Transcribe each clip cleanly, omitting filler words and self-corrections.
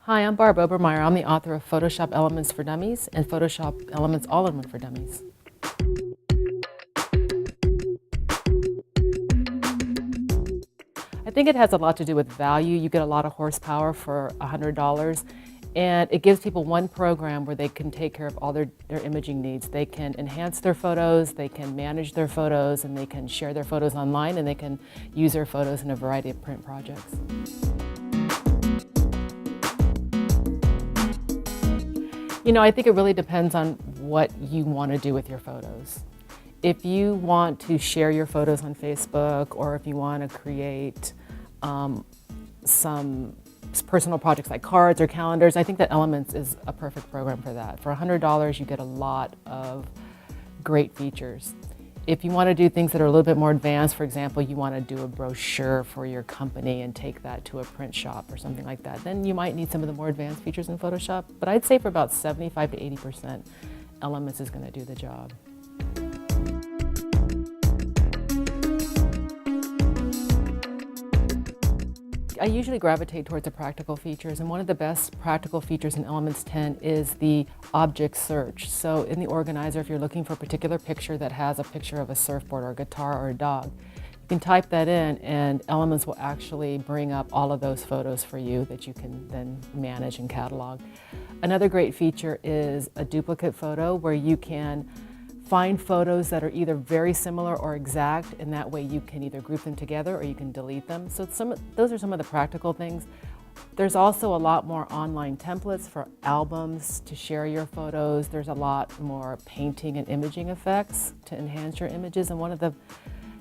Hi, I'm Barbara Obermeier. I'm the author of Photoshop Elements for Dummies and Photoshop Elements All-in-One For Dummies. I think it has a lot to do with value. You get a lot of horsepower for $100, and it gives people one program where they can take care of all their imaging needs. They can enhance their photos, they can manage their photos, and they can share their photos online, and they can use their photos in a variety of print projects. You know, I think it really depends on what you want to do with your photos. If you want to share your photos on Facebook, or if you want to create some personal projects like cards or calendars, I think that Elements is a perfect program for that. For $100, you get a lot of great features. If you want to do things that are a little bit more advanced, for example, you want to do a brochure for your company and take that to a print shop or something like that, then you might need some of the more advanced features in Photoshop. But I'd say for about 75 to 80%, Elements is going to do the job. I usually gravitate towards the practical features, and one of the best practical features in Elements 10 is the object search. So in the organizer, if you're looking for a particular picture that has a picture of a surfboard or a guitar or a dog, you can type that in and Elements will actually bring up all of those photos for you that you can then manage and catalog. Another great feature is a duplicate photo, where you can find photos that are either very similar or exact, and that way you can either group them together or you can delete them. So those are some of the practical things. There's also a lot more online templates for albums to share your photos. There's a lot more painting and imaging effects to enhance your images, and one of the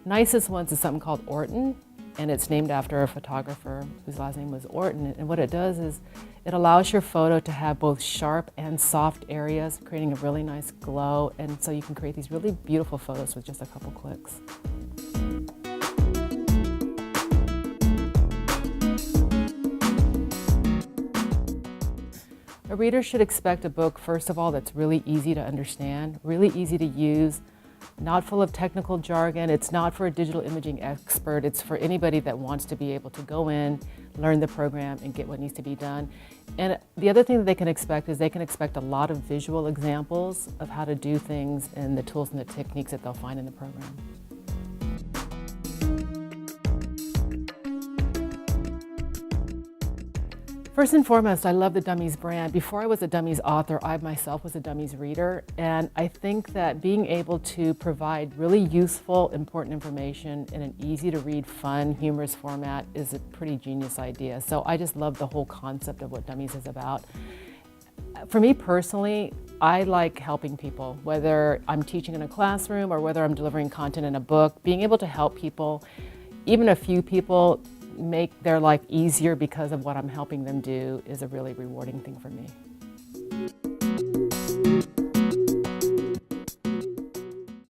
nicest ones is something called Orton, and it's named after a photographer whose last name was Orton. And what it does is it allows your photo to have both sharp and soft areas, creating a really nice glow, and so you can create these really beautiful photos with just a couple clicks. A reader should expect a book, first of all, that's really easy to understand, really easy to use, not full of technical jargon. It's not for a digital imaging expert. It's for anybody that wants to be able to go in, learn the program, and get what needs to be done. And the other thing that they can expect is they can expect a lot of visual examples of how to do things and the tools and the techniques that they'll find in the program. First and foremost, I love the Dummies brand. Before I was a Dummies author, I myself was a Dummies reader, and I think that being able to provide really useful, important information in an easy-to-read, fun, humorous format is a pretty genius idea. So I just love the whole concept of what Dummies is about. For me personally, I like helping people, whether I'm teaching in a classroom or whether I'm delivering content in a book. Being able to help people, even a few people, make their life easier because of what I'm helping them do is a really rewarding thing for me.